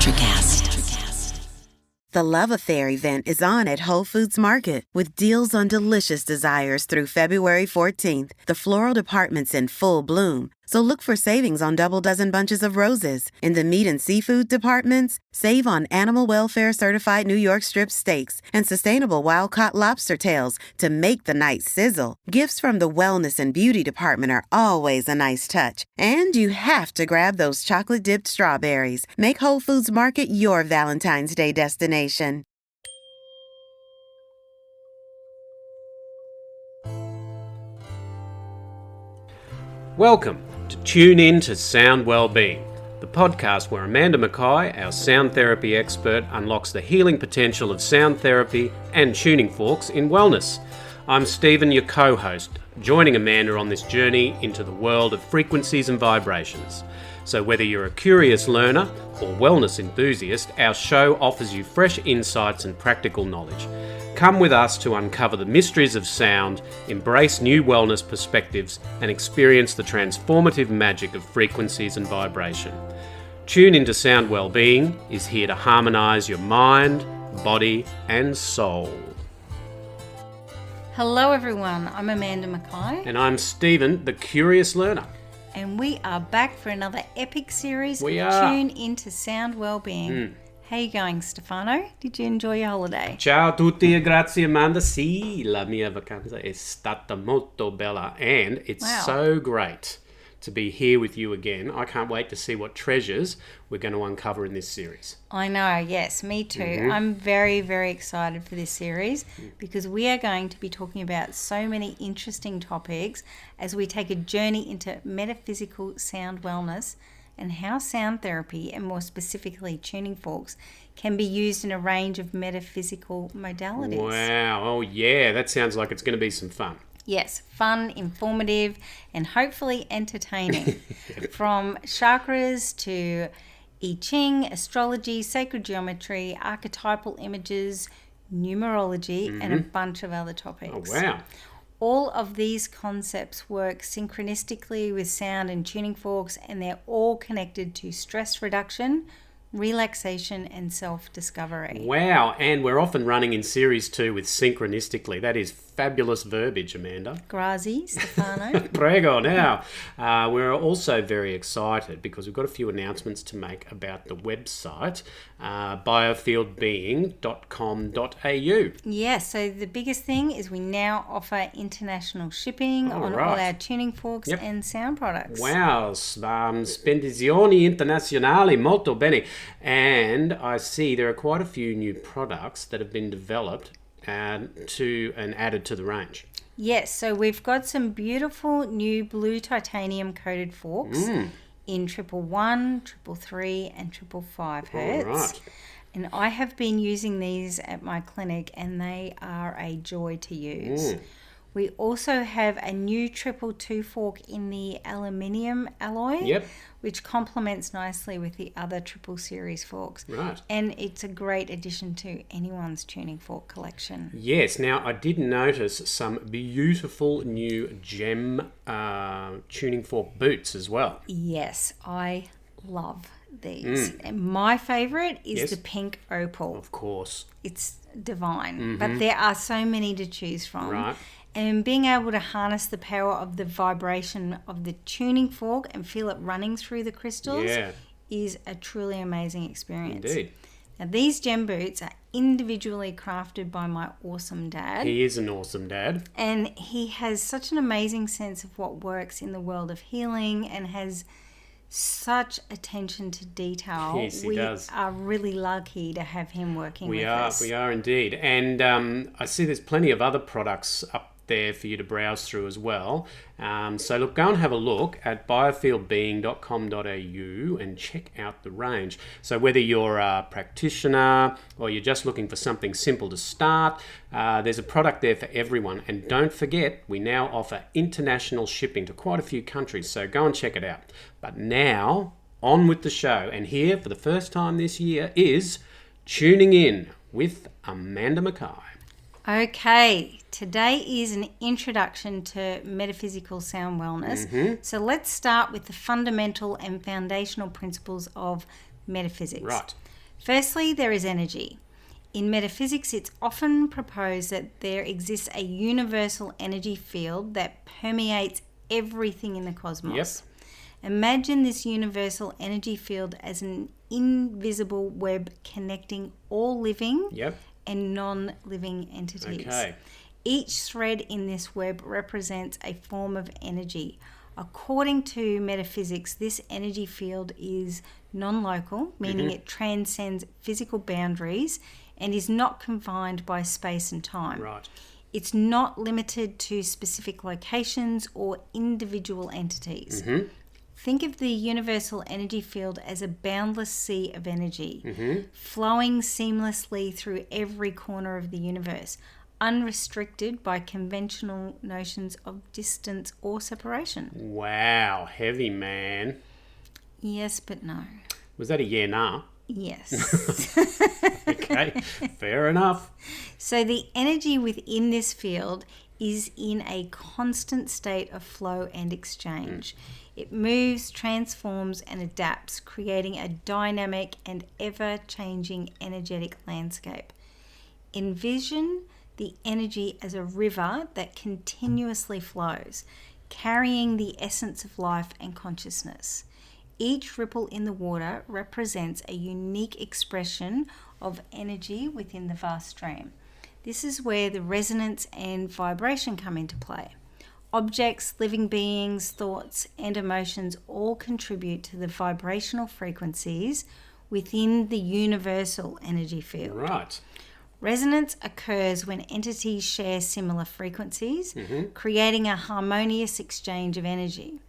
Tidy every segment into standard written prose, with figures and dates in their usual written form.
Electrocast. The Love Affair event is on at Whole Foods Market with deals on delicious desires through February 14th. The floral department's in full bloom, so look for savings on double dozen bunches of roses. In the meat and seafood departments, save on animal welfare certified New York strip steaks and sustainable wild-caught lobster tails to make the night sizzle. Gifts from the wellness and beauty department are always a nice touch. And you have to grab those chocolate-dipped strawberries. Make Whole Foods Market your Valentine's Day destination. Welcome to Tune In to Sound Wellbeing, the podcast where Amanda Mackay, our sound therapy expert, unlocks the healing potential of sound therapy and tuning forks in wellness. I'm Stephen, your co-host, joining Amanda on this journey into the world of frequencies and vibrations. So whether you're a curious learner or wellness enthusiast, our show offers you fresh insights and practical knowledge. Come with us to uncover the mysteries of sound, embrace new wellness perspectives, and experience the transformative magic of frequencies and vibration. Tune into Sound Wellbeing is here to harmonise your mind, body, and soul. Hello everyone, I'm Amanda Mackay. And I'm Stephen, the curious learner. And we are back for another epic series. We are. Tune into Sound Wellbeing. How you going, Stefano? Did you enjoy your holiday? Ciao a tutti e grazie Amanda. Sì, la mia vacanza è stata molto bella. And it's so great to be here with you again. I can't wait to see what treasures we're going to uncover in this series. I know, yes, me too. I'm very, very excited for this series because we are going to be talking about so many interesting topics as we take a journey into metaphysical sound wellness and how sound therapy, and more specifically tuning forks, can be used in a range of metaphysical modalities. Wow, oh yeah, that sounds like it's going to be some fun. Yes, fun, informative, and hopefully entertaining. From chakras to I Ching, astrology, sacred geometry, archetypal images, numerology, and a bunch of other topics. Oh, wow. All of these concepts work synchronistically with sound and tuning forks, and they're all connected to stress reduction, relaxation, and self-discovery. Wow, and we're often running in series 2 with synchronistically. That is fabulous verbiage, Amanda. Grazie, Stefano. Prego. Now, we're also very excited because we've got a few announcements to make about the website, biofieldbeing.com.au. Yes, so the biggest thing is we now offer international shipping on all our tuning forks and sound products. Wow, spedizioni internazionali, molto bene. And I see there are quite a few new products that have been developed and added to the range. Yes, so we've got some beautiful new blue titanium coated forks in 111, 333, and 555 hertz. Right. And I have been using these at my clinic, and they are a joy to use. We also have a new 222 fork in the aluminium alloy, which complements nicely with the other triple series forks. Right. And it's a great addition to anyone's tuning fork collection. Yes. Now, I did notice some beautiful new gem tuning fork boots as well. Yes, I love these. And my favourite is the pink opal. Of course. It's divine. But there are so many to choose from. Right. And being able to harness the power of the vibration of the tuning fork and feel it running through the crystals is a truly amazing experience. Indeed. Now, these gem boots are individually crafted by my awesome dad. He is an awesome dad. And he has such an amazing sense of what works in the world of healing and has such attention to detail. Yes, he does. We are really lucky to have him working with us. We are indeed. And I see there's plenty of other products up there for you to browse through as well. So look, go and have a look at biofieldbeing.com.au and check out the range. So whether you're a practitioner or you're just looking for something simple to start, there's a product there for everyone. And don't forget, we now offer international shipping to quite a few countries. So go and check it out. But now, on with the show. And here, for the first time this year, is Tuning In with Amanda Mackay. Okay, today is an introduction to metaphysical sound wellness. So let's start with the fundamental and foundational principles of metaphysics. Right. Firstly, there is energy. In metaphysics, it's often proposed that there exists a universal energy field that permeates everything in the cosmos. Yep. Imagine this universal energy field as an invisible web connecting all living Yep. and non-living entities. Okay. Each thread in this web represents a form of energy. According to metaphysics, this energy field is non-local, meaning it transcends physical boundaries and is not confined by space and time. Right. It's not limited to specific locations or individual entities. Think of the universal energy field as a boundless sea of energy, flowing seamlessly through every corner of the universe, unrestricted by conventional notions of distance or separation. Wow, heavy, man. Yes, but no. Was that a yeah, nah? Yes. Okay, fair enough. So the energy within this field is in a constant state of flow and exchange. It moves, transforms, and adapts, creating a dynamic and ever-changing energetic landscape. Envision the energy as a river that continuously flows, carrying the essence of life and consciousness. Each ripple in the water represents a unique expression of energy within the vast stream. This is where the resonance and vibration come into play. Objects, living beings, thoughts, and emotions all contribute to the vibrational frequencies within the universal energy field. Right. Resonance occurs when entities share similar frequencies, creating a harmonious exchange of energy.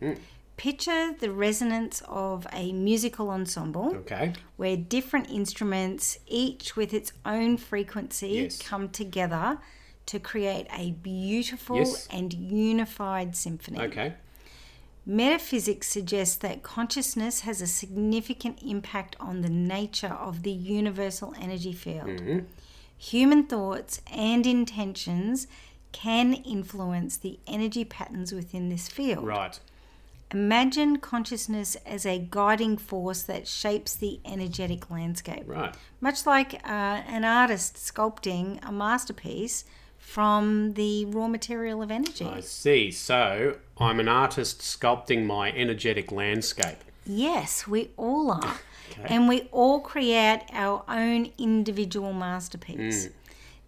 Picture the resonance of a musical ensemble Okay. where different instruments, each with its own frequency, Yes. come together to create a beautiful Yes. and unified symphony. Okay. Metaphysics suggests that consciousness has a significant impact on the nature of the universal energy field. Human thoughts and intentions can influence the energy patterns within this field. Right. Imagine consciousness as a guiding force that shapes the energetic landscape. Right. Much like an artist sculpting a masterpiece from the raw material of energy. I see. So I'm an artist sculpting my energetic landscape. Yes, we all are. Okay. And we all create our own individual masterpiece.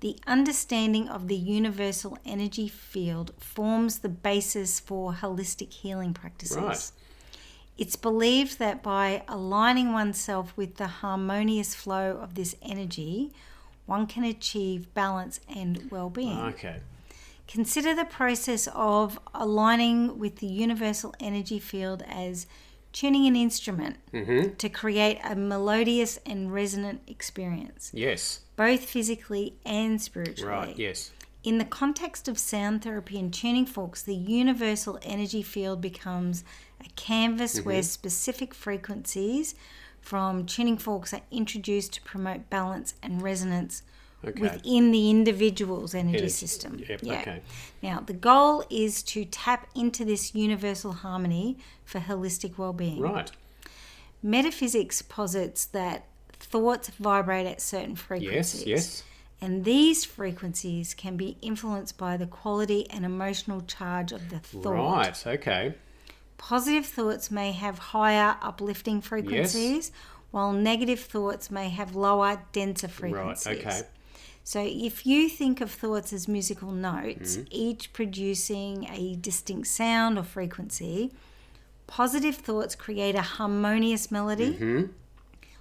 The understanding of the universal energy field forms the basis for holistic healing practices. Right. It's believed that by aligning oneself with the harmonious flow of this energy, one can achieve balance and well-being. Okay. Consider the process of aligning with the universal energy field as tuning an instrument to create a melodious and resonant experience, Yes. both physically and spiritually. Right. Yes. In the context of sound therapy and tuning forks, the universal energy field becomes a canvas where specific frequencies from tuning forks are introduced to promote balance and resonance within the individual's energy system. Yep. Okay. Now, the goal is to tap into this universal harmony for holistic well-being. Right. Metaphysics posits that thoughts vibrate at certain frequencies. Yes. And these frequencies can be influenced by the quality and emotional charge of the thought. Right. Okay. Positive thoughts may have higher uplifting frequencies, while negative thoughts may have lower, denser frequencies. Right. Okay. So if you think of thoughts as musical notes, each producing a distinct sound or frequency, positive thoughts create a harmonious melody,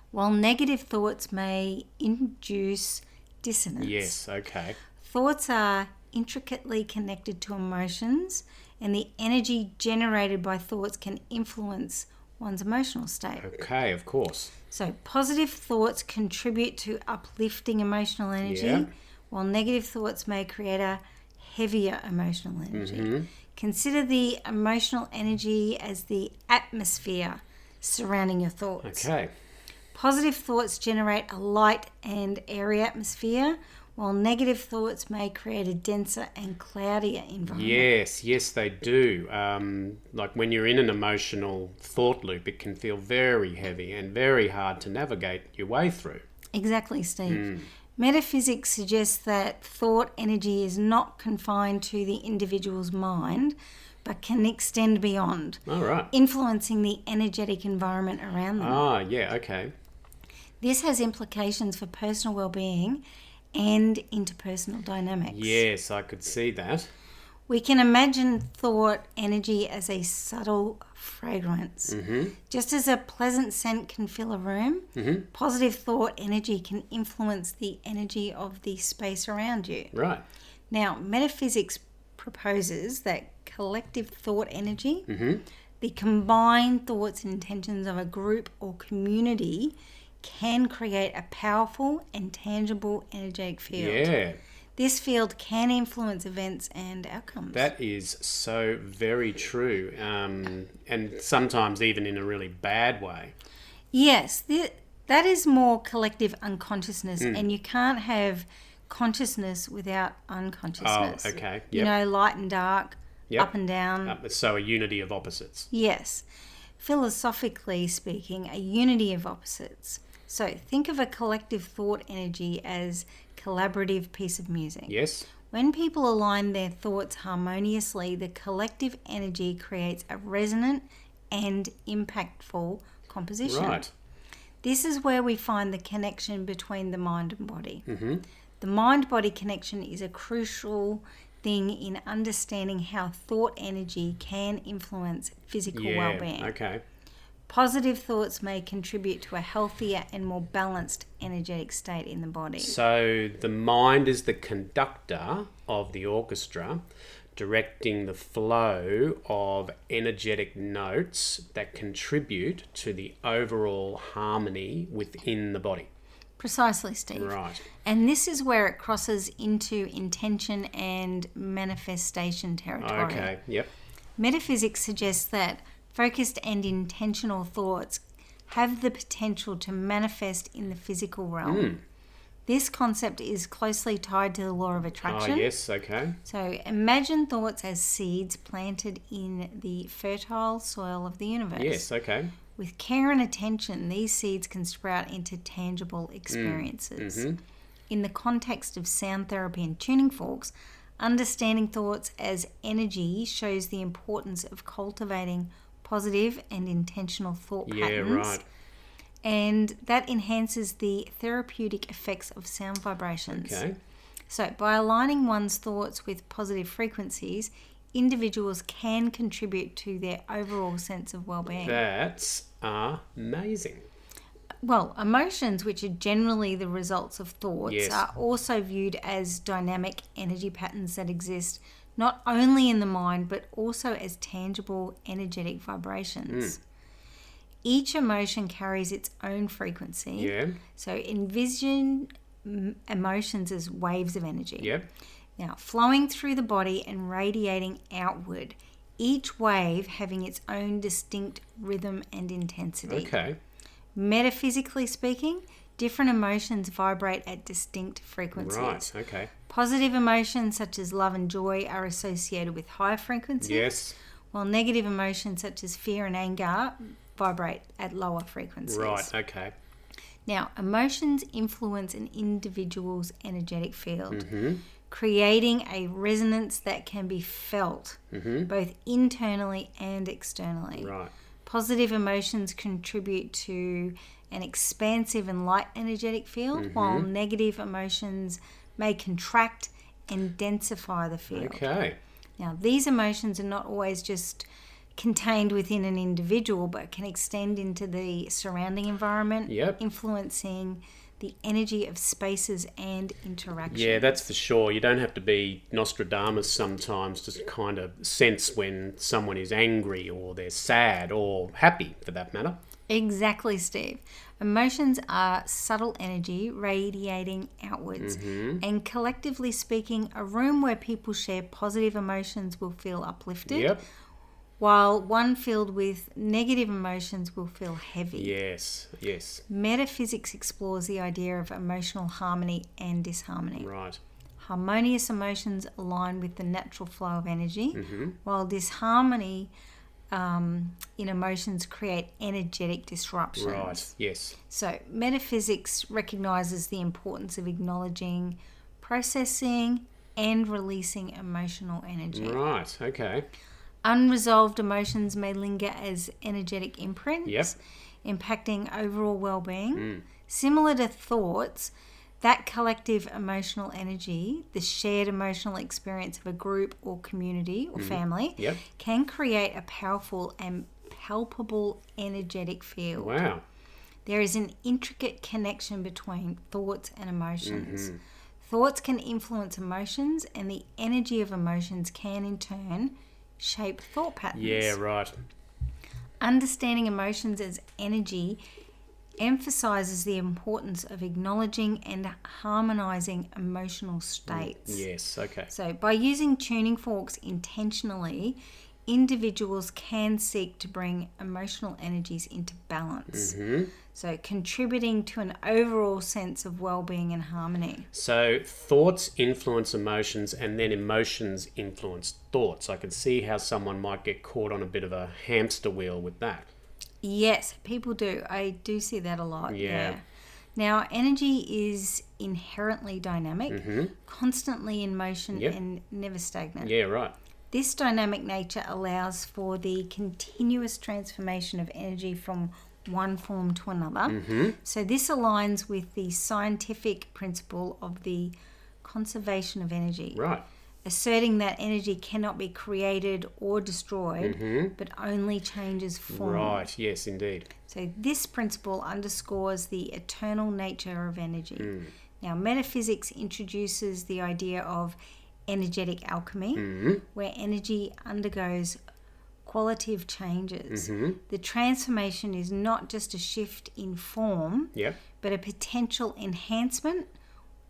while negative thoughts may induce dissonance. Yes. Okay. Thoughts are intricately connected to emotions, and the energy generated by thoughts can influence one's emotional state. Okay. Of course. So positive thoughts contribute to uplifting emotional energy, Yeah. while negative thoughts may create a heavier emotional energy. Consider the emotional energy as the atmosphere surrounding your thoughts. Okay. Positive thoughts generate a light and airy atmosphere, while negative thoughts may create a denser and cloudier environment. Yes, they do. Like when you're in an emotional thought loop, it can feel very heavy and very hard to navigate your way through. Exactly, Steve. Metaphysics suggests that thought energy is not confined to the individual's mind, but can extend beyond, All right. influencing the energetic environment around them. Ah, yeah, okay. This has implications for personal well-being and interpersonal dynamics. Yes, I could see that. We can imagine thought energy as a subtle fragrance. Just as a pleasant scent can fill a room, positive thought energy can influence the energy of the space around you. Right. Now, metaphysics proposes that collective thought energy, the combined thoughts and intentions of a group or community, can create a powerful and tangible energetic field. Yeah. This field can influence events and outcomes. That is so very true. And sometimes even in a really bad way. Yes, that is more collective unconsciousness, and you can't have consciousness without unconsciousness. Oh, okay. You know, light and dark, Yep. up and down. So a unity of opposites. Yes. Philosophically speaking, a unity of opposites. So think of a collective thought energy as collaborative piece of music. Yes. When people align their thoughts harmoniously, the collective energy creates a resonant and impactful composition. Right. This is where we find the connection between the mind and body. The mind-body connection is a crucial thing in understanding how thought energy can influence physical well-being. Okay. Positive thoughts may contribute to a healthier and more balanced energetic state in the body. So the mind is the conductor of the orchestra, directing the flow of energetic notes that contribute to the overall harmony within the body. Precisely, Steve. Right. And this is where it crosses into intention and manifestation territory. Okay. Yep. Metaphysics suggests that focused and intentional thoughts have the potential to manifest in the physical realm. This concept is closely tied to the law of attraction. Oh, yes. Okay. So imagine thoughts as seeds planted in the fertile soil of the universe. Yes. Okay. With care and attention, these seeds can sprout into tangible experiences. In the context of sound therapy and tuning forks, understanding thoughts as energy shows the importance of cultivating positive and intentional thought patterns. Yeah, right. And that enhances the therapeutic effects of sound vibrations. Okay. So by aligning one's thoughts with positive frequencies, individuals can contribute to their overall sense of well-being. That's amazing. Well, emotions, which are generally the results of thoughts, Yes. are also viewed as dynamic energy patterns that exist not only in the mind, but also as tangible energetic vibrations. Each emotion carries its own frequency. Yeah. So envision emotions as waves of energy. Yep. Now, flowing through the body and radiating outward, each wave having its own distinct rhythm and intensity. Okay. Metaphysically speaking, different emotions vibrate at distinct frequencies. Right. Okay. Positive emotions such as love and joy are associated with higher frequencies, Yes. while negative emotions such as fear and anger vibrate at lower frequencies. Right. Okay. Now, emotions influence an individual's energetic field, creating a resonance that can be felt both internally and externally. Right. Positive emotions contribute to an expansive and light energetic field, while negative emotions may contract and densify the field. Okay. Now, these emotions are not always just contained within an individual, but can extend into the surrounding environment, Yep. influencing the energy of spaces and interaction. Yeah, that's for sure. You don't have to be Nostradamus sometimes to kind of sense when someone is angry or they're sad or happy, for that matter. Exactly, Steve. Emotions are subtle energy radiating outwards, and collectively speaking, a room where people share positive emotions will feel uplifted, Yep. while one filled with negative emotions will feel heavy. Yes. Yes. Metaphysics explores the idea of emotional harmony and disharmony. Right. Harmonious emotions align with the natural flow of energy, while disharmony in emotions create energetic disruptions. Right, yes. So metaphysics recognizes the importance of acknowledging, processing, and releasing emotional energy. Right, okay. Unresolved emotions may linger as energetic imprints, Yep. impacting overall well-being. Similar to thoughts, that collective emotional energy, the shared emotional experience of a group or community or family, Yep. can create a powerful and palpable energetic field. Wow. There is an intricate connection between thoughts and emotions. Thoughts can influence emotions, and the energy of emotions can, in turn, shape thought patterns. Yeah, right. Understanding emotions as energy emphasizes the importance of acknowledging and harmonizing emotional states. Yes, okay. So, by using tuning forks intentionally, individuals can seek to bring emotional energies into balance. So, contributing to an overall sense of well-being and harmony. So thoughts influence emotions, and then emotions influence thoughts. I can see how someone might get caught on a bit of a hamster wheel with that. Yes, people do. I do see that a lot. Yeah. Now, energy is inherently dynamic, constantly in motion, Yep. and never stagnant. Yeah, right. This dynamic nature allows for the continuous transformation of energy from one form to another. So this aligns with the scientific principle of the conservation of energy, Right. asserting that energy cannot be created or destroyed, but only changes form. Right, yes, indeed. So this principle underscores the eternal nature of energy. Now, metaphysics introduces the idea of energetic alchemy, where energy undergoes qualitative changes. The transformation is not just a shift in form, Yep. but a potential enhancement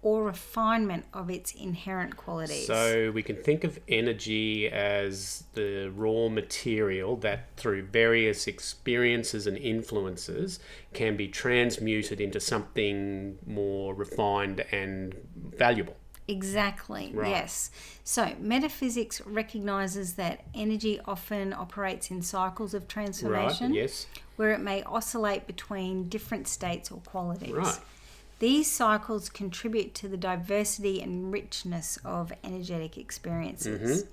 or refinement of its inherent qualities. So we can think of energy as the raw material that through various experiences and influences can be transmuted into something more refined and valuable. Exactly, Right. yes. So metaphysics recognizes that energy often operates in cycles of transformation, Right, yes. where it may oscillate between different states or qualities. Right. These cycles contribute to the diversity and richness of energetic experiences.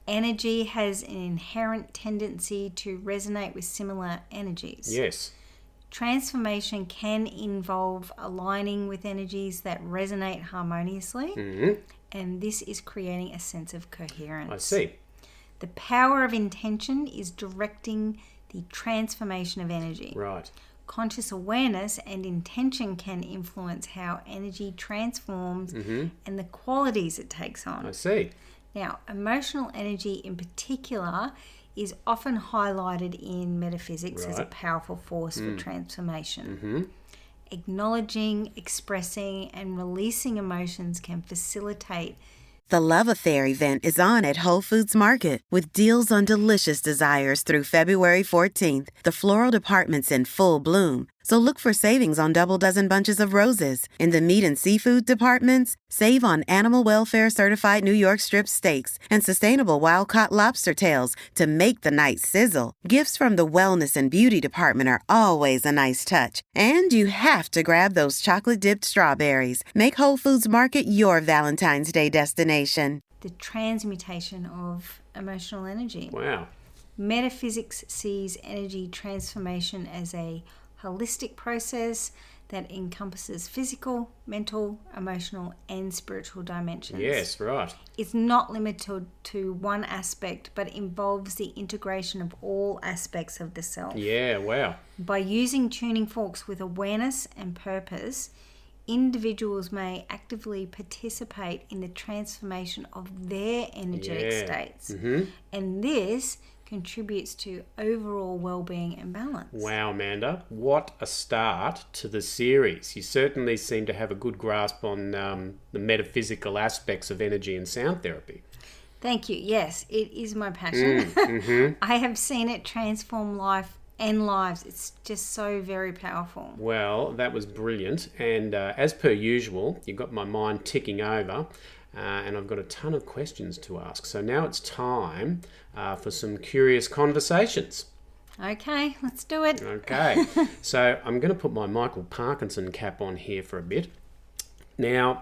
Energy has an inherent tendency to resonate with similar energies. Yes. Transformation can involve aligning with energies that resonate harmoniously, and this is creating a sense of coherence. I see. The power of intention is directing the transformation of energy. Right. Conscious awareness and intention can influence how energy transforms and the qualities it takes on. I see. Now, emotional energy in particular is often highlighted in metaphysics as a Right. powerful force for transformation. Acknowledging, expressing, and releasing emotions can facilitate. The Love Affair event is on at Whole Foods Market with deals on delicious desires through February 14th. The floral department's in full bloom, so look for savings on double dozen bunches of roses. In the meat and seafood departments, save on animal welfare certified New York strip steaks and sustainable wild-caught lobster tails to make the night sizzle. Gifts from the wellness and beauty department are always a nice touch. And you have to grab those chocolate-dipped strawberries. Make Whole Foods Market your Valentine's Day destination. The transmutation of emotional energy. Wow. Metaphysics sees energy transformation as a holistic process that encompasses physical, mental, emotional, and spiritual dimensions. Yes, right. It's not limited to one aspect, but involves the integration of all aspects of the self. Yeah, wow. By using tuning forks with awareness and purpose, individuals may actively participate in the transformation of their energetic states. And this contributes to overall well-being and balance. Wow, Amanda. What a start to the series. You certainly seem to have a good grasp on the metaphysical aspects of energy and sound therapy. Thank you. Yes, it is my passion. I have seen it transform life and lives. It's just so very powerful. Well, that was brilliant. And as per usual, you got my mind ticking over. and I've got a ton of questions to ask. So now it's time for some curious conversations. Okay, let's do it. Okay, so I'm going to put my Michael Parkinson cap on here for a bit. Now,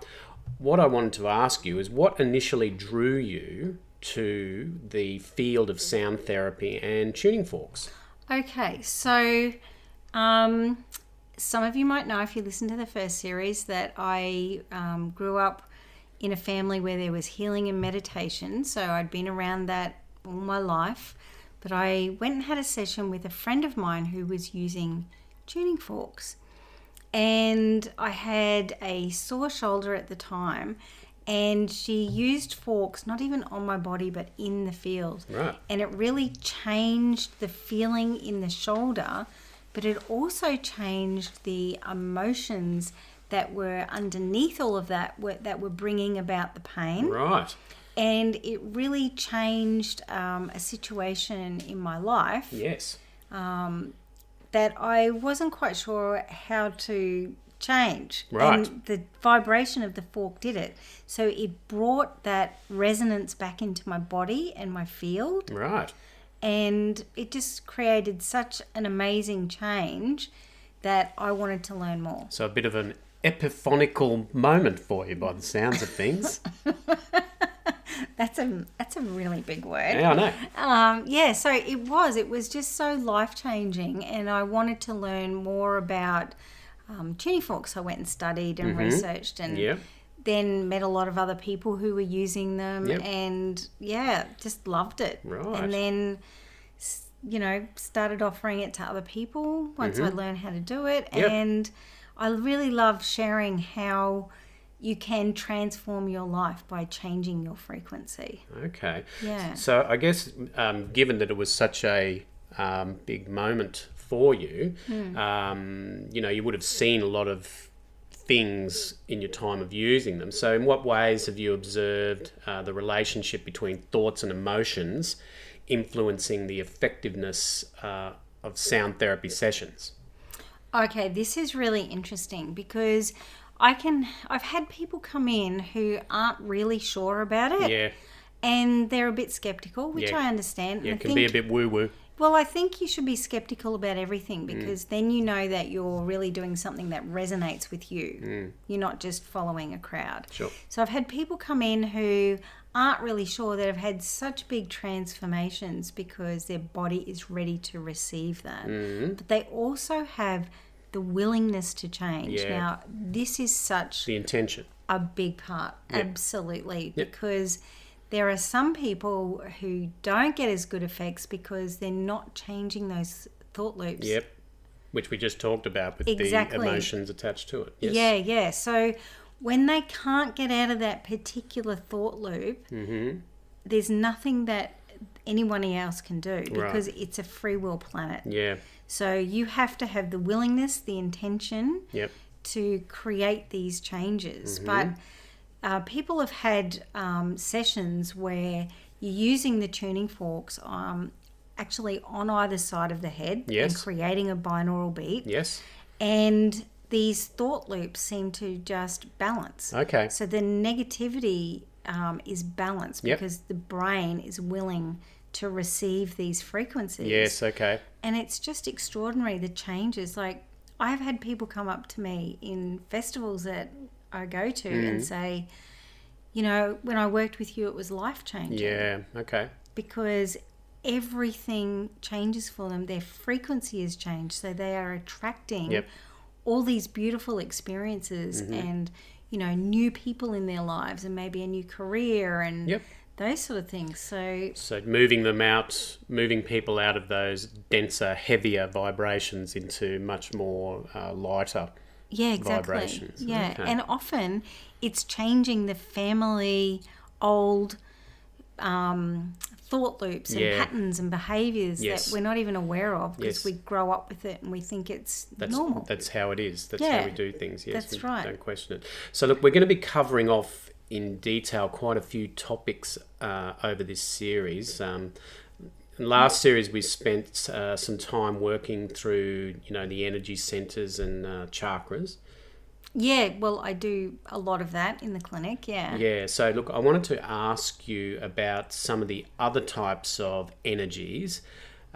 what I wanted to ask you is what initially drew you to the field of sound therapy and tuning forks? Okay, so some of you might know if you listen to the first series that I grew up in a family where there was healing and meditation. So I'd been around that all my life. But I went and had a session with a friend of mine who was using tuning forks. And I had a sore shoulder at the time. And she used forks, not even on my body, but in the field. Right. And it really changed the feeling in the shoulder, but it also changed the emotions that were underneath all of that that were bringing about the pain. Right. And it really changed a situation in my life. Yes. That I wasn't quite sure how to change. Right. And the vibration of the fork did it. So it brought that resonance back into my body and my field. Right. And it just created such an amazing change that I wanted to learn more. So a bit of an epiphanical moment for you by the sounds of things. That's a really big word. Yeah, I know. So it was just so life-changing, and I wanted to learn more about tuning forks. I went and studied and researched, and then met a lot of other people who were using them, and just loved it. Right. And then, started offering it to other people once I learned how to do it, and I really love sharing how you can transform your life by changing your frequency. Okay. Yeah. So I guess given that it was such a big moment for you, you would have seen a lot of things in your time of using them. So in what ways have you observed the relationship between thoughts and emotions influencing the effectiveness of sound therapy sessions? Okay, this is really interesting because I've had people come in who aren't really sure about it. Yeah. And they're a bit skeptical, which I understand. Yeah, it can be a bit woo-woo. Well, I think you should be skeptical about everything because then you know that you're really doing something that resonates with you. You're not just following a crowd. Sure. So I've had people come in who aren't really sure, that have had such big transformations because their body is ready to receive that. But they also have the willingness to change. Yeah. Now, this is such The intention. a big part, absolutely, because there are some people who don't get as good effects because they're not changing those thought loops. Yep. Which we just talked about with Exactly. the emotions attached to it. Yes. Yeah. So when they can't get out of that particular thought loop, there's nothing that anyone else can do because it's a free will planet. Yeah. So you have to have the willingness, the intention Yep. to create these changes. But people have had sessions where you're using the tuning forks actually on either side of the head and creating a binaural beat. Yes. And these thought loops seem to just balance. Okay. So the negativity is balanced because the brain is willing to receive these frequencies. Yes, okay. And it's just extraordinary, the changes. Like, I've had people come up to me in festivals that I go to and say, when I worked with you, it was life-changing. Yeah, okay. Because everything changes for them. Their frequency has changed. So they are attracting all these beautiful experiences and, new people in their lives and maybe a new career and those sort of things. So moving people out of those denser, heavier vibrations into much more lighter vibrations. Yeah, okay. And often it's changing the family old thought loops and patterns and behaviours that we're not even aware of because we grow up with it and we think it's normal. That's how it is. That's how we do things. Yes, that's right. Don't question it. So look, we're going to be covering off in detail quite a few topics over this series. In last series, we spent some time working through, the energy centers and chakras. Yeah, well, I do a lot of that in the clinic, yeah. Yeah, so look, I wanted to ask you about some of the other types of energies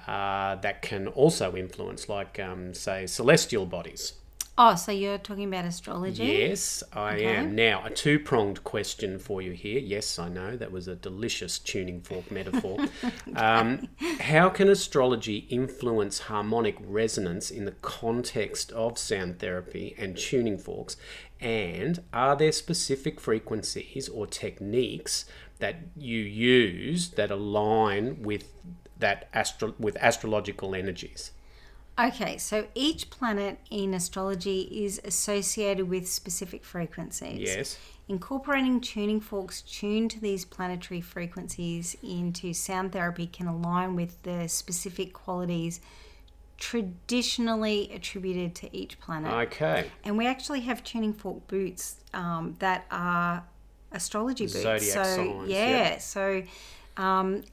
that can also influence, like, say, celestial bodies. Oh, so you're talking about astrology? Yes, I am. Now, a two-pronged question for you here. Yes, I know, that was a delicious tuning fork metaphor. How can astrology influence harmonic resonance in the context of sound therapy and tuning forks? And are there specific frequencies or techniques that you use that align with with astrological energies? Okay, so each planet in astrology is associated with specific frequencies. Yes. Incorporating tuning forks tuned to these planetary frequencies into sound therapy can align with the specific qualities traditionally attributed to each planet. Okay. And we actually have tuning fork boots that are astrology boots. Zodiac signs. Yeah, so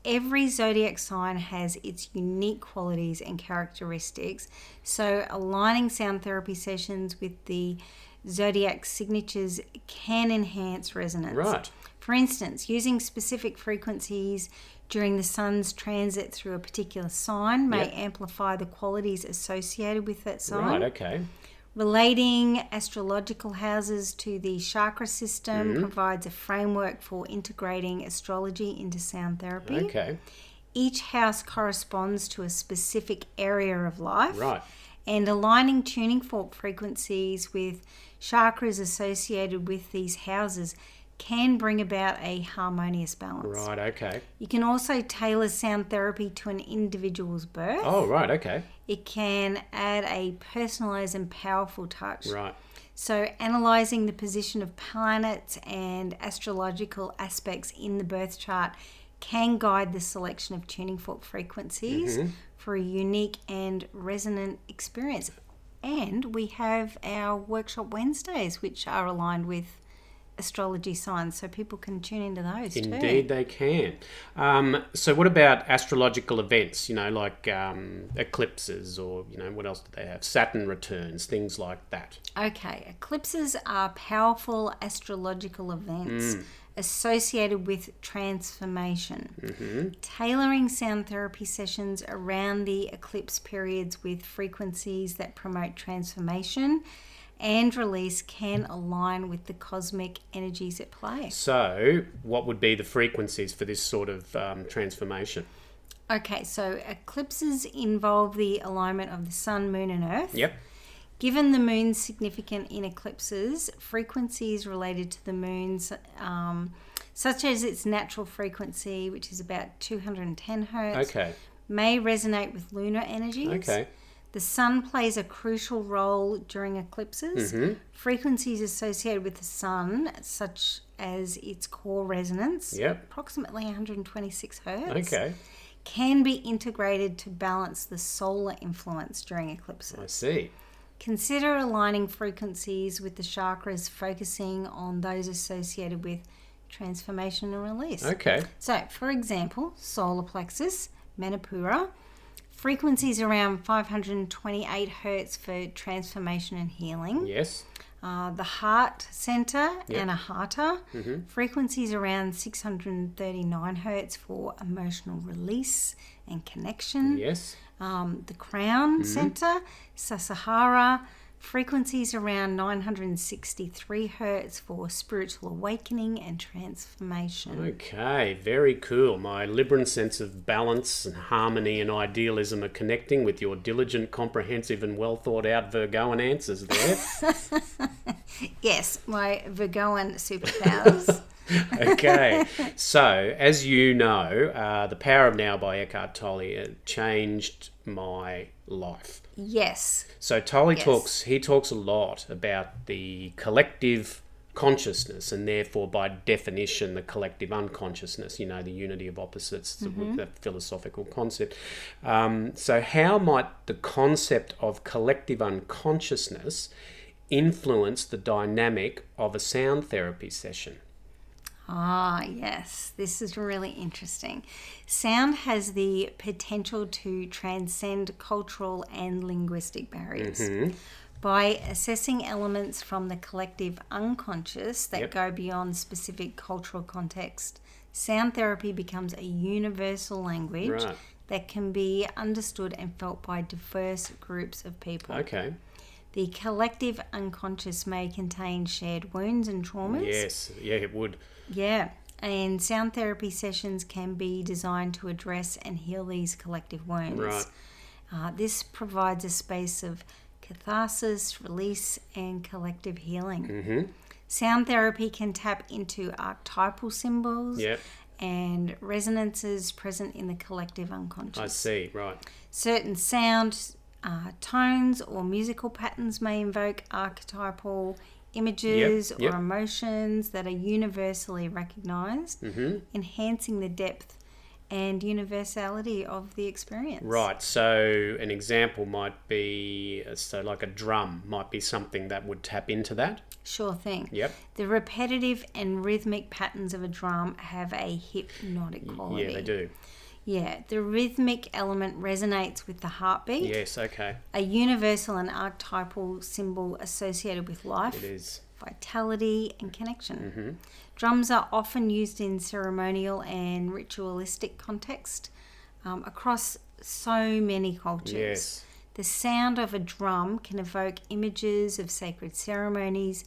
every zodiac sign has its unique qualities and characteristics. So aligning sound therapy sessions with the zodiac signatures can enhance resonance. Right. For instance, using specific frequencies during the sun's transit through a particular sign may amplify the qualities associated with that sign. Right, okay. Relating astrological houses to the chakra system provides a framework for integrating astrology into sound therapy. Okay. Each house corresponds to a specific area of life. Right. And aligning tuning fork frequencies with chakras associated with these houses can bring about a harmonious balance. Right, okay. You can also tailor sound therapy to an individual's birth. Oh, right, okay. It can add a personalised and powerful touch. Right. So, analysing the position of planets and astrological aspects in the birth chart can guide the selection of tuning fork frequencies for a unique and resonant experience. And we have our workshop Wednesdays, which are aligned with astrology signs, so people can tune into those too. Indeed they can. So what about astrological events, like eclipses, or, what else do they have? Saturn returns, things like that. Okay, eclipses are powerful astrological events associated with transformation. Tailoring sound therapy sessions around the eclipse periods with frequencies that promote transformation and release can align with the cosmic energies at play. So what would be the frequencies for this sort of transformation? Okay, so eclipses involve the alignment of the sun, moon and earth. Yep. Given the moon's significant in eclipses, frequencies related to the moon's, such as its natural frequency, which is about 210 hertz, may resonate with lunar energies. Okay. The sun plays a crucial role during eclipses. Frequencies associated with the sun, such as its core resonance, approximately 126 hertz, can be integrated to balance the solar influence during eclipses. I see. Consider aligning frequencies with the chakras, focusing on those associated with transformation and release. Okay. So, for example, solar plexus, Manipura, frequencies around 528 hertz for transformation and healing. Yes. The heart center, Anahata, frequencies around 639 hertz for emotional release and connection. Yes. The crown center, Sasahara, frequencies around 963 hertz for spiritual awakening and transformation. Okay, very cool. My Libran sense of balance and harmony and idealism are connecting with your diligent, comprehensive and well thought out Virgoan answers there. Yes, my Virgoan superpowers. Okay, so as you know, The Power of Now by Eckhart Tolle changed my life. Yes. So Tolle talks a lot about the collective consciousness, and therefore by definition the collective unconsciousness, the unity of opposites, the philosophical concept. So how might the concept of collective unconsciousness influence the dynamic of a sound therapy session? Ah, yes. This is really interesting. Sound has the potential to transcend cultural and linguistic barriers. By assessing elements from the collective unconscious that Yep. go beyond specific cultural context, sound therapy becomes a universal language Right. that can be understood and felt by diverse groups of people. Okay. The collective unconscious may contain shared wounds and traumas. Yes. Yeah, it would. Yeah. And sound therapy sessions can be designed to address and heal these collective wounds. Right. This provides a space of catharsis, release, and collective healing. Mm-hmm. Sound therapy can tap into archetypal symbols Yep. and resonances present in the collective unconscious. I see. Right. Certain sound tones or musical patterns may invoke archetypal images Yep. or emotions that are universally recognized, enhancing the depth and universality of the experience. Right. So an example might be, like a drum might be something that would tap into that. Sure thing. Yep. The repetitive and rhythmic patterns of a drum have a hypnotic quality. Yeah, they do. Yeah, the rhythmic element resonates with the heartbeat, Yes. Okay. a universal and archetypal symbol associated with life, It is. vitality, and connection. Mm-hmm. Drums are often used in ceremonial and ritualistic context across so many cultures. Yes. The sound of a drum can evoke images of sacred ceremonies,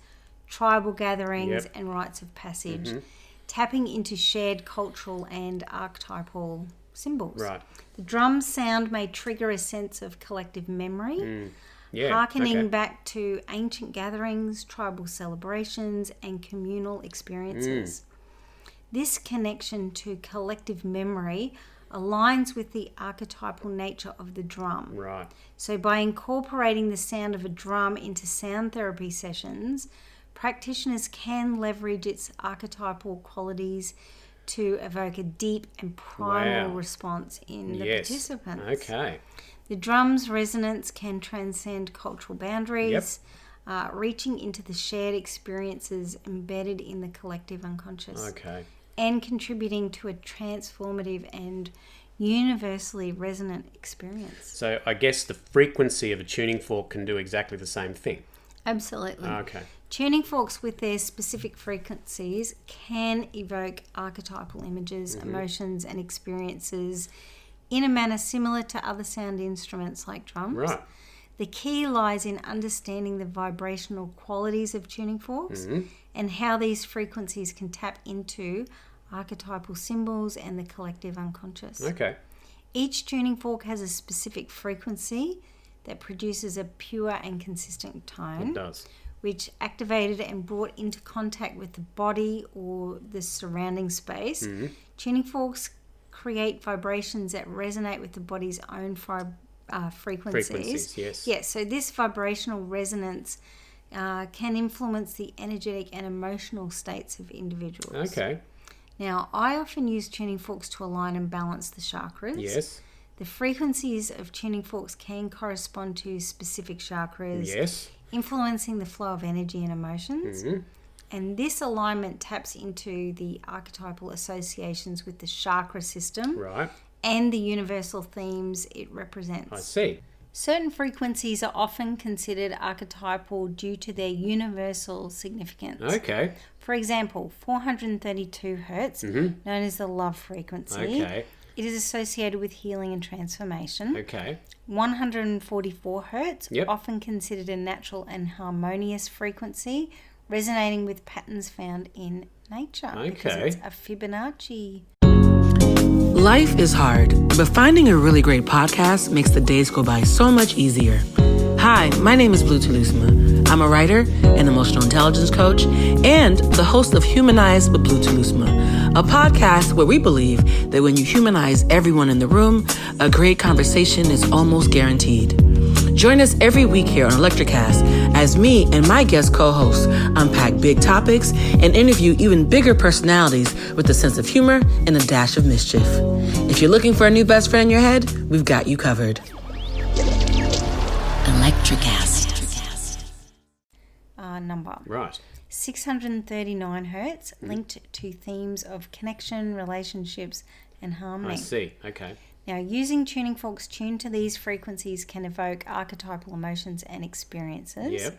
tribal gatherings, Yep. and rites of passage, tapping into shared cultural and archetypal symbols. Right. The drum sound may trigger a sense of collective memory, Yeah. harkening okay. back to ancient gatherings, tribal celebrations, and communal experiences. This connection to collective memory aligns with the archetypal nature of the drum. Right. So by incorporating the sound of a drum into sound therapy sessions, practitioners can leverage its archetypal qualities to evoke a deep and primal Wow. response in the Yes. participants. Okay. The drum's resonance can transcend cultural boundaries, reaching into the shared experiences embedded in the collective unconscious, Okay. and contributing to a transformative and universally resonant experience. So I guess the frequency of a tuning fork can do exactly the same thing. Absolutely. Okay. Tuning forks with their specific frequencies can evoke archetypal images, emotions, and experiences in a manner similar to other sound instruments like drums. Right. The key lies in understanding the vibrational qualities of tuning forks and how these frequencies can tap into archetypal symbols and the collective unconscious. Okay. Each tuning fork has a specific frequency that produces a pure and consistent tone, It does. which activated and brought into contact with the body or the surrounding space. Tuning forks create vibrations that resonate with the body's own frequencies. Frequencies, yes. Yeah, so this vibrational resonance can influence the energetic and emotional states of individuals. Okay. Now, I often use tuning forks to align and balance the chakras. Yes. The frequencies of tuning forks can correspond to specific chakras, Yes. influencing the flow of energy and emotions. And this alignment taps into the archetypal associations with the chakra system Right. and the universal themes it I represents. see. Certain frequencies are often considered archetypal due to their universal significance. Okay. For example, 432 hertz, known as the love frequency. Okay. It is associated with healing and transformation. Okay. 144 hertz, Yep. often considered a natural and harmonious frequency, resonating with patterns found in nature. Because Okay. it's a Fibonacci. Life is hard, but finding a really great podcast makes the days go by so much easier. Hi, my name is Blue Tulusma. I'm a writer, an emotional intelligence coach, and the host of Humanize with Blue Tulusma, a podcast where we believe that when you humanize everyone in the room, a great conversation is almost guaranteed. Join us every week here on Electricast as me and my guest co-hosts unpack big topics and interview even bigger personalities with a sense of humor and a dash of mischief. If you're looking for a new best friend in your head, we've got you covered. Electricast. Number. Right. 639 hertz, linked to themes of connection, relationships, and harmony. I see. Okay. Now, using tuning forks tuned to these frequencies can evoke archetypal emotions and experiences. Yep.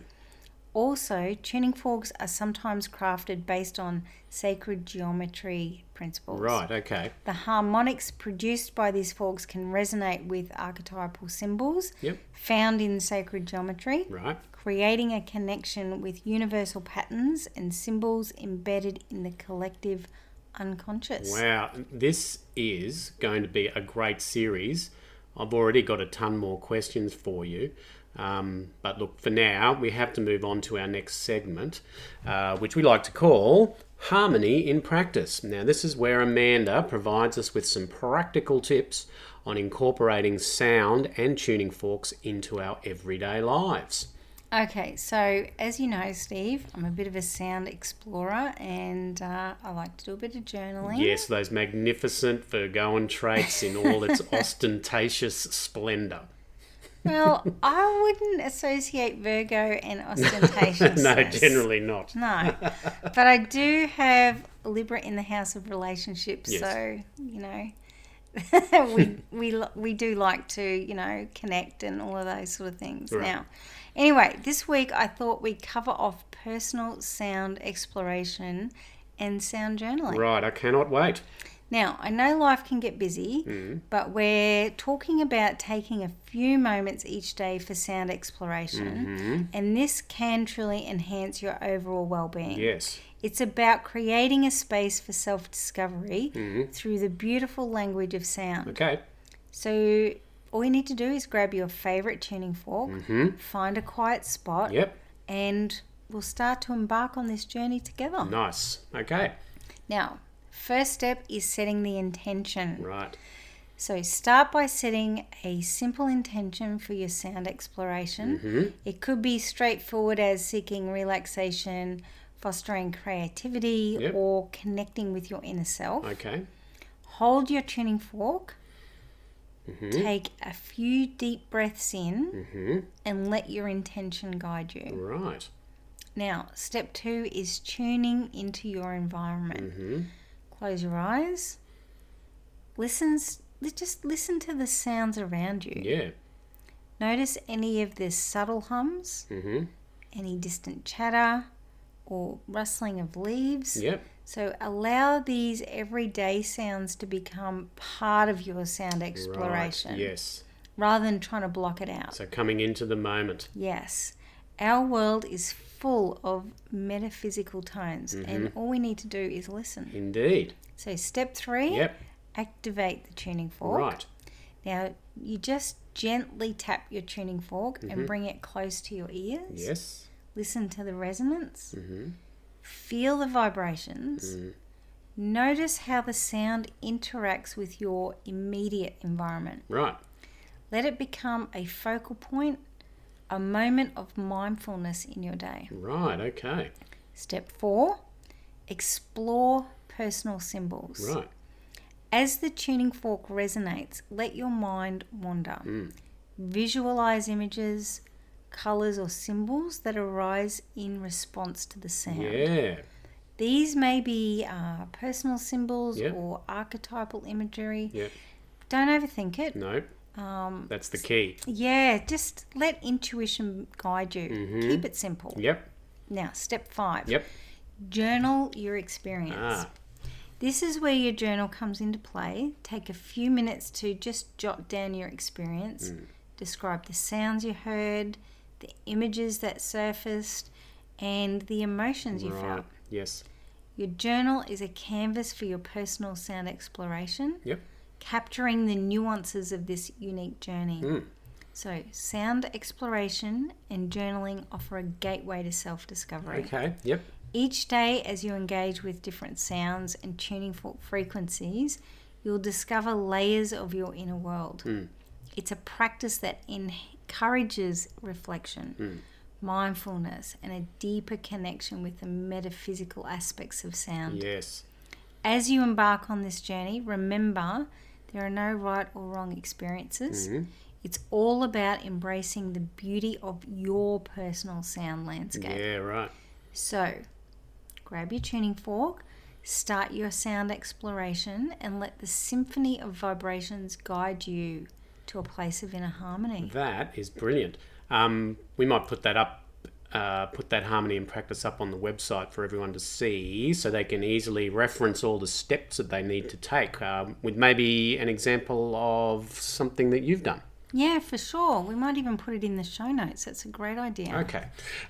Also, tuning forks are sometimes crafted based on sacred geometry principles. Right, okay. The harmonics produced by these forks can resonate with archetypal symbols Yep. found in sacred geometry, Right. creating a connection with universal patterns and symbols embedded in the collective unconscious. Wow, this is going to be a great series. I've already got a ton more questions for you. But look, for now, we have to move on to our next segment, which we like to call Harmony in Practice. Now, this is where Amanda provides us with some practical tips on incorporating sound and tuning forks into our everyday lives. Okay, so as you know, Steve, I'm a bit of a sound explorer and I like to do a bit of journaling. Yes, those magnificent Virgoan traits in all its ostentatious splendour. Well, I wouldn't associate Virgo and ostentatiousness. No, generally not. No, but I do have Libra in the house of relationships, Yes. so, you know, we do like to, you know, connect and all of those sort of things. Right. Now, anyway, this week I thought we'd cover off personal sound exploration and sound journaling. Right, I cannot wait. Now, I know life can get busy, but we're talking about taking a few moments each day for sound exploration, and this can truly enhance your overall well-being. Yes. It's about creating a space for self-discovery through the beautiful language of sound. Okay. So all you need to do is grab your favourite tuning fork, find a quiet spot, Yep. and we'll start to embark on this journey together. Nice. Okay. Now, first step is setting the intention. Right. So start by setting a simple intention for your sound exploration. It could be straightforward as seeking relaxation, fostering creativity, Yep. or connecting with your inner self. Okay. Hold your tuning fork, take a few deep breaths in, and let your intention guide you. Right. Now, step 2 is tuning into your environment. Close your eyes. Just listen to the sounds around you. Yeah. Notice any of the subtle hums, any distant chatter, or rustling of leaves. Yep. So allow these everyday sounds to become part of your sound exploration, Right. Yes. rather than trying to block it out. So coming into the moment. Yes. Our world is full of metaphysical tones, and all we need to do is listen. Indeed. So step 3, Yep. activate the tuning fork. Right. Now, you just gently tap your tuning fork and bring it close to your ears. Yes. Listen to the resonance. Feel the vibrations. Notice how the sound interacts with your immediate environment. Right. Let it become a focal point, a moment of mindfulness in your day. Right. Okay. Step 4, explore personal symbols. Right. As the tuning fork resonates, let your mind wander. Visualize images, colors, or symbols that arise in response to the sound. Yeah. These may be personal symbols Yep. or archetypal imagery. Yep. Don't overthink it. No. That's the key. Yeah, just let intuition guide you. Keep it simple. Yep. Now, step 5. Yep. Journal your experience. Ah. This is where your journal comes into play. Take a few minutes to just jot down your experience. Describe the sounds you heard, the images that surfaced, and the emotions you Right. felt. Yes. Your journal is a canvas for your personal sound exploration, Yep. capturing the nuances of this unique journey. So, sound exploration and journaling offer a gateway to self-discovery. Okay. Yep. Each day, as you engage with different sounds and tuning fork frequencies, you'll discover layers of your inner world. It's a practice that encourages reflection, mindfulness, and a deeper connection with the metaphysical aspects of sound. Yes. As you embark on this journey, remember there are no right or wrong experiences. It's all about embracing the beauty of your personal sound landscape. Yeah. Right. So, grab your tuning fork, Start your sound exploration and let the symphony of vibrations guide you to a place of inner harmony. That is brilliant. We might put that up, put that harmony and practice up on the website for everyone to see, so they can easily reference all the steps that they need to take, with maybe an example of something that you've done. Yeah, for sure. We might even put it in the show notes. That's a great idea.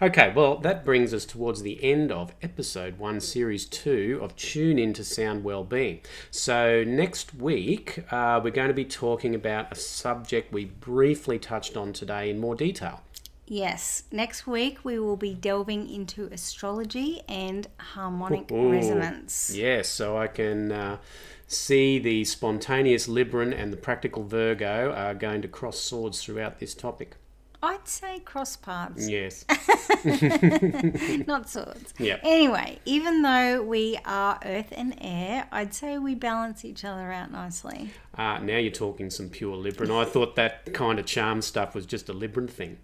Okay, well, that brings us towards the end of episode 1, series 2 of Tune Into Sound Wellbeing. So next week, we're going to be talking about a subject we briefly touched on today in more detail. Yes, next week we will be delving into astrology and harmonic resonance. Yes, so I can see the spontaneous Libran and the practical Virgo are going to cross swords throughout this topic. I'd say cross paths. Yes. Not swords. Yeah. Anyway, even though we are earth and air, I'd say we balance each other out nicely. Now you're talking some pure Libran. I thought that kind of charm stuff was just a Libran thing.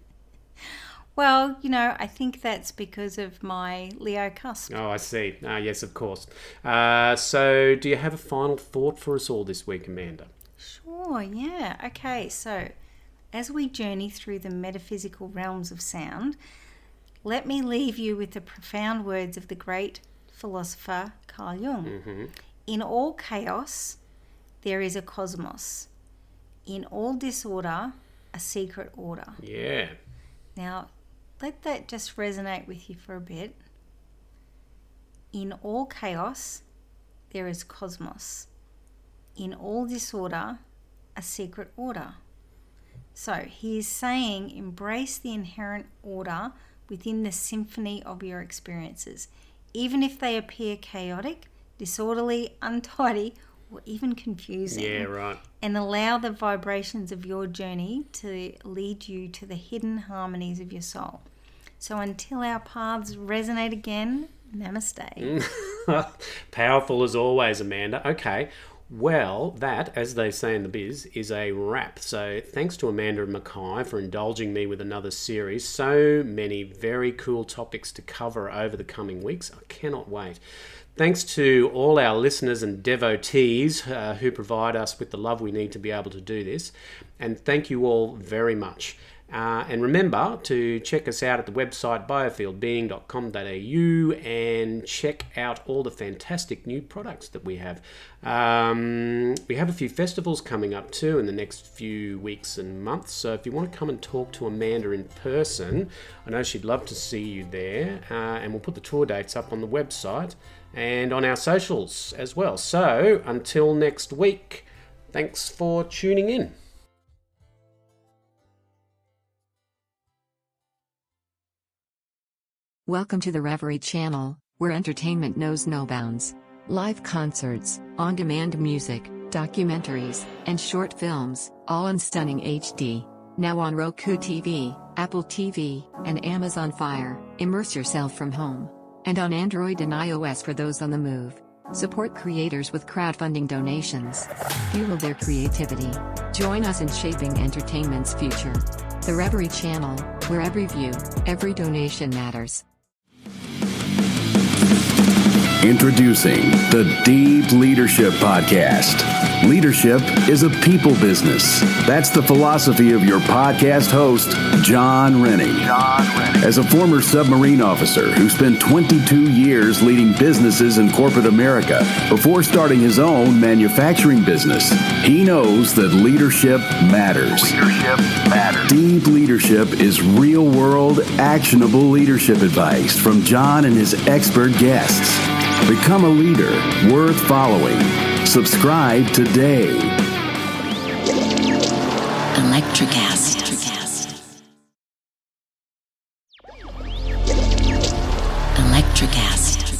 Well, I think that's because of my Leo cusp. Oh, I see. Yes, of course. So do you have a final thought for us all this week, Amanda? Sure, yeah. Okay, so as we journey through the metaphysical realms of sound, let me leave you with the profound words of the great philosopher Carl Jung. Mm-hmm. In all chaos, there is a cosmos. In all disorder, a secret order. Yeah. Now, let that just resonate with you for a bit. In all chaos, there is cosmos. In all disorder, a secret order. So he is saying embrace the inherent order within the symphony of your experiences, even if they appear chaotic, disorderly, untidy, or even confusing. Yeah, right. And allow the vibrations of your journey to lead you to the hidden harmonies of your soul. So until our paths resonate again, namaste. Powerful as always, Amanda. Okay, well, that, as they say in the biz, is a wrap. So thanks to Amanda Mackay for indulging me with another series. So many very cool topics to cover over the coming weeks. I cannot wait. Thanks to all our listeners and devotees who provide us with the love we need to be able to do this. And thank you all very much. And remember to check us out at the website biofieldbeing.com.au and check out all the fantastic new products that we have. We have a few festivals coming up too in the next few weeks and months. So if you want to come and talk to Amanda in person, I know she'd love to see you there. And we'll put the tour dates up on the website and on our socials as well. So until next week, thanks for tuning in. Welcome to the Reverie channel, where entertainment knows no bounds. Live concerts, on-demand music, documentaries, and short films, all in stunning HD. Now on Roku TV, Apple TV, and Amazon Fire. Immerse yourself from home. And on Android and iOS for those on the move. Support creators with crowdfunding donations. Fuel their creativity. Join us in shaping entertainment's future. The Reverie channel, where every view, every donation matters. Introducing the Deep Leadership Podcast. Leadership is a people business. That's the philosophy of your podcast host, John Rennie. As a former submarine officer who spent 22 years leading businesses in corporate America before starting his own manufacturing business, he knows that leadership matters. Deep Leadership is real-world, actionable leadership advice from John and his expert guests. Become a leader worth following. Subscribe today. Electricast. Electricast.